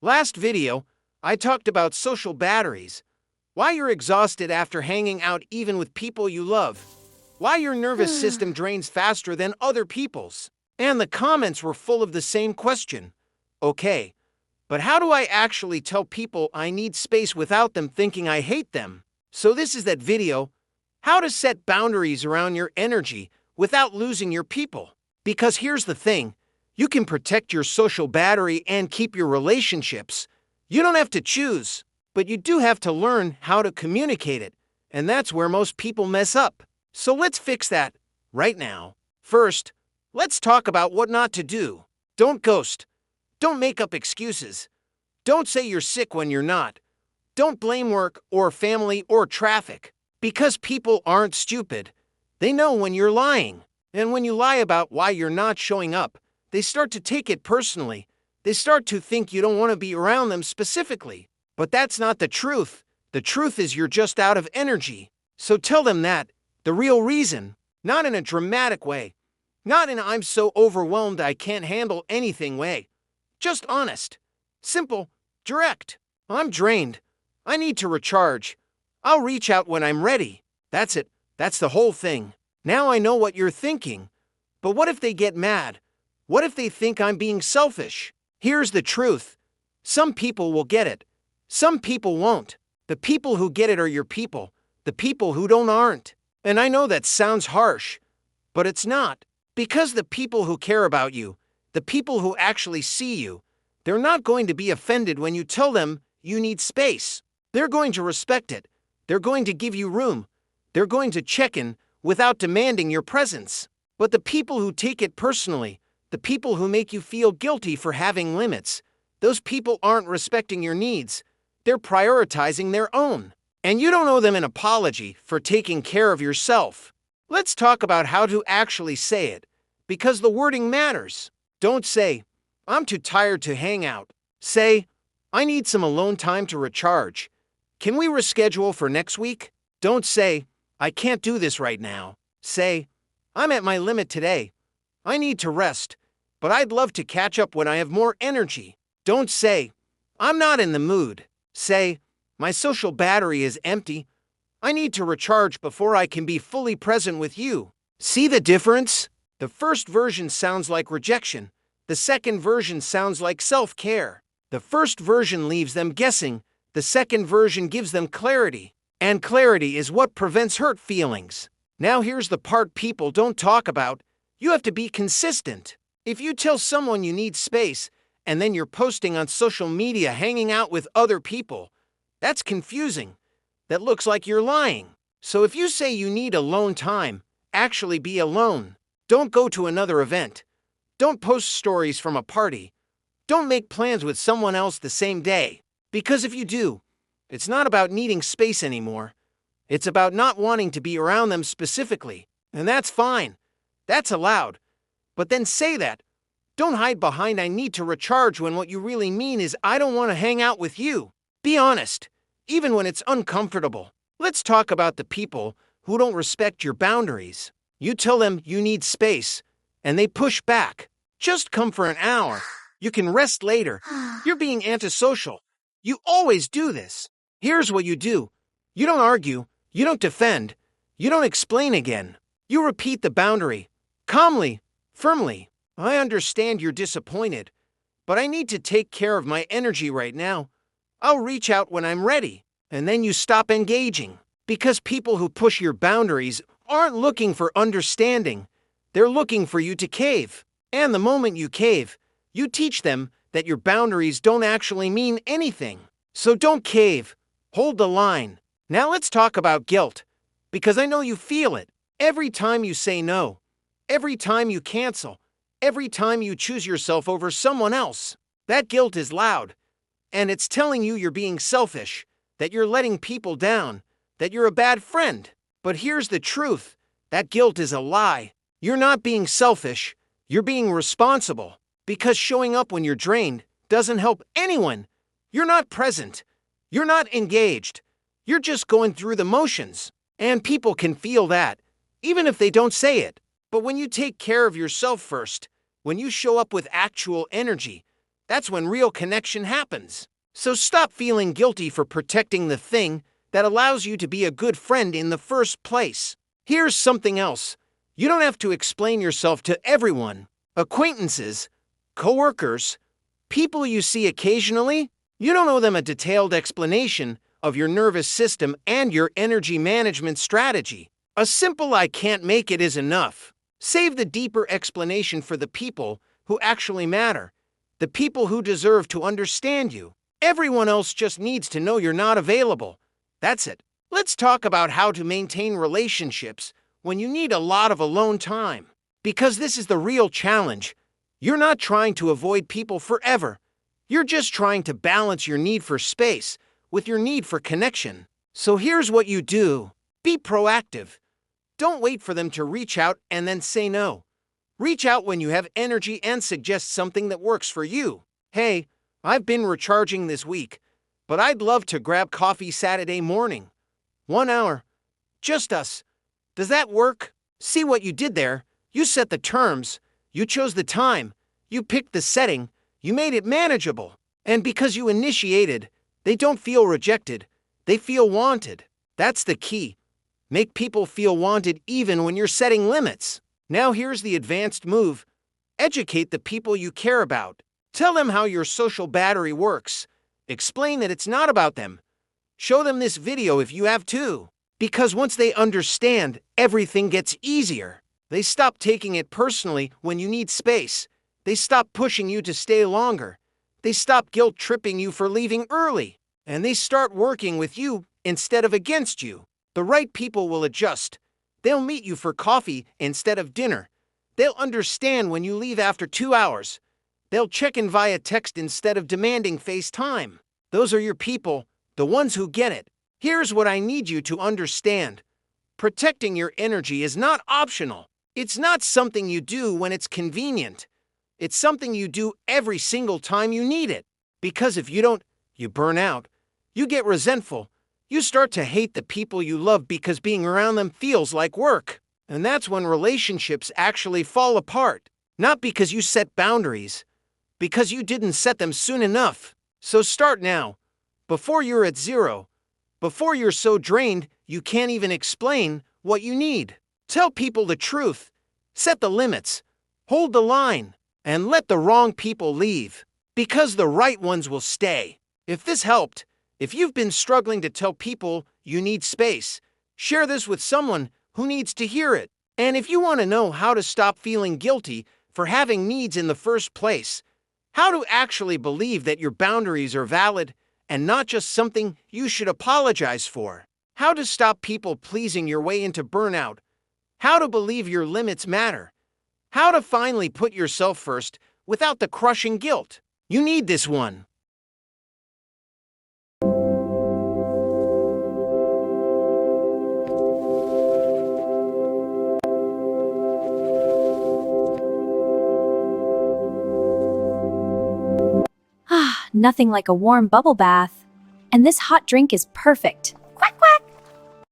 Last video, I talked about social batteries, why you're exhausted after hanging out even with people you love, why your nervous system drains faster than other people's, and the comments were full of the same question. Okay, but how do I actually tell people I need space without them thinking I hate them? So this is that video, how to set boundaries around your energy without losing your people. Because here's the thing, you can protect your social battery and keep your relationships. You don't have to choose, but you do have to learn how to communicate it, and that's where most people mess up. So let's fix that right now. First, let's talk about what not to do. Don't ghost. Don't make up excuses. Don't say you're sick when you're not. Don't blame work or family or traffic. Because people aren't stupid. They know when you're lying. And when you lie about why you're not showing up, they start to take it personally. They start to think you don't want to be around them specifically. But that's not the truth. The truth is you're just out of energy. So tell them that, the real reason, not in a dramatic way. Not in I'm so overwhelmed I can't handle anything way. Just honest. Simple. Direct. I'm drained. I need to recharge. I'll reach out when I'm ready. That's it. That's the whole thing. Now I know what you're thinking. But what if they get mad? What if they think I'm being selfish? Here's the truth. Some people will get it. Some people won't. The people who get it are your people. The people who don't aren't. And I know that sounds harsh, but it's not. Because the people who care about you, the people who actually see you, they're not going to be offended when you tell them you need space. They're going to respect it. They're going to give you room. They're going to check in without demanding your presence. But the people who take it personally, the people who make you feel guilty for having limits, those people aren't respecting your needs. They're prioritizing their own. And you don't owe them an apology for taking care of yourself. Let's talk about how to actually say it, because the wording matters. Don't say, I'm too tired to hang out. Say, I need some alone time to recharge. Can we reschedule for next week? Don't say, I can't do this right now. Say, I'm at my limit today. I need to rest, but I'd love to catch up when I have more energy. Don't say, I'm not in the mood. Say, my social battery is empty. I need to recharge before I can be fully present with you. See the difference? The first version sounds like rejection. The second version sounds like self-care. The first version leaves them guessing. The second version gives them clarity. And clarity is what prevents hurt feelings. Now here's the part people don't talk about. You have to be consistent. If you tell someone you need space, and then you're posting on social media hanging out with other people, that's confusing. That looks like you're lying. So if you say you need alone time, actually be alone. Don't go to another event. Don't post stories from a party. Don't make plans with someone else the same day. Because if you do, it's not about needing space anymore. It's about not wanting to be around them specifically. And that's fine. That's allowed. But then say that. Don't hide behind I need to recharge when what you really mean is I don't want to hang out with you. Be honest, even when it's uncomfortable. Let's talk about the people who don't respect your boundaries. You tell them you need space, and they push back. Just come for an hour. You can rest later. You're being antisocial. You always do this. Here's what you do. You don't argue. You don't defend. You don't explain again. You repeat the boundary. Calmly, firmly. I understand you're disappointed, but I need to take care of my energy right now. I'll reach out when I'm ready. And then you stop engaging. Because people who push your boundaries aren't looking for understanding. They're looking for you to cave. And the moment you cave, you teach them that your boundaries don't actually mean anything. So don't cave. Hold the line. Now let's talk about guilt. Because I know you feel it. Every time you say no. Every time you cancel. Every time you choose yourself over someone else. That guilt is loud. And it's telling you you're being selfish. That you're letting people down. That you're a bad friend. But here's the truth. That guilt is a lie. You're not being selfish. You're being responsible. Because showing up when you're drained doesn't help anyone. You're not present. You're not engaged. You're just going through the motions. And people can feel that, even if they don't say it. But when you take care of yourself first, when you show up with actual energy, That's when real connection happens. So stop feeling guilty for protecting the thing that allows you to be a good friend in the first place. Here's something else. You don't have to explain yourself to everyone. Acquaintances, coworkers, people you see occasionally, you don't owe them a detailed explanation of your nervous system and your energy management strategy. A simple "I can't make it" is enough. Save the deeper explanation for the people who actually matter, the people who deserve to understand you. Everyone else just needs to know you're not available. That's it. Let's talk about how to maintain relationships when you need a lot of alone time. Because this is the real challenge. You're not trying to avoid people forever. You're just trying to balance your need for space with your need for connection. So here's what you do. Be proactive. Don't wait for them to reach out and then say no. Reach out when you have energy and suggest something that works for you. Hey, I've been recharging this week, but I'd love to grab coffee Saturday morning. 1 hour. Just us. Does that work? See what you did there? You set the terms. You chose the time. You picked the setting. You made it manageable. And because you initiated, they don't feel rejected. They feel wanted. That's the key. Make people feel wanted even when you're setting limits. Now here's the advanced move. Educate the people you care about. Tell them how your social battery works. Explain that it's not about them. Show them this video if you have to. Because once they understand, everything gets easier. They stop taking it personally when you need space. They stop pushing you to stay longer. They stop guilt-tripping you for leaving early. And they start working with you instead of against you. The right people will adjust. They'll meet you for coffee instead of dinner. They'll understand when you leave after 2 hours. They'll check in via text instead of demanding FaceTime. Those are your people, the ones who get it. Here's what I need you to understand. Protecting your energy is not optional. It's not something you do when it's convenient. It's something you do every single time you need it. Because if you don't, you burn out. You get resentful. You start to hate the people you love because being around them feels like work. And that's when relationships actually fall apart. Not because you set boundaries, because you didn't set them soon enough. So start now, before you're at zero, before you're so drained you can't even explain what you need. Tell people the truth, set the limits, hold the line, and let the wrong people leave. Because the right ones will stay. If this helped, if you've been struggling to tell people you need space, share this with someone who needs to hear it. And if you want to know how to stop feeling guilty for having needs in the first place, how to actually believe that your boundaries are valid and not just something you should apologize for, how to stop people pleasing your way into burnout, how to believe your limits matter, how to finally put yourself first without the crushing guilt, you need this one. Nothing like a warm bubble bath. And this hot drink is perfect.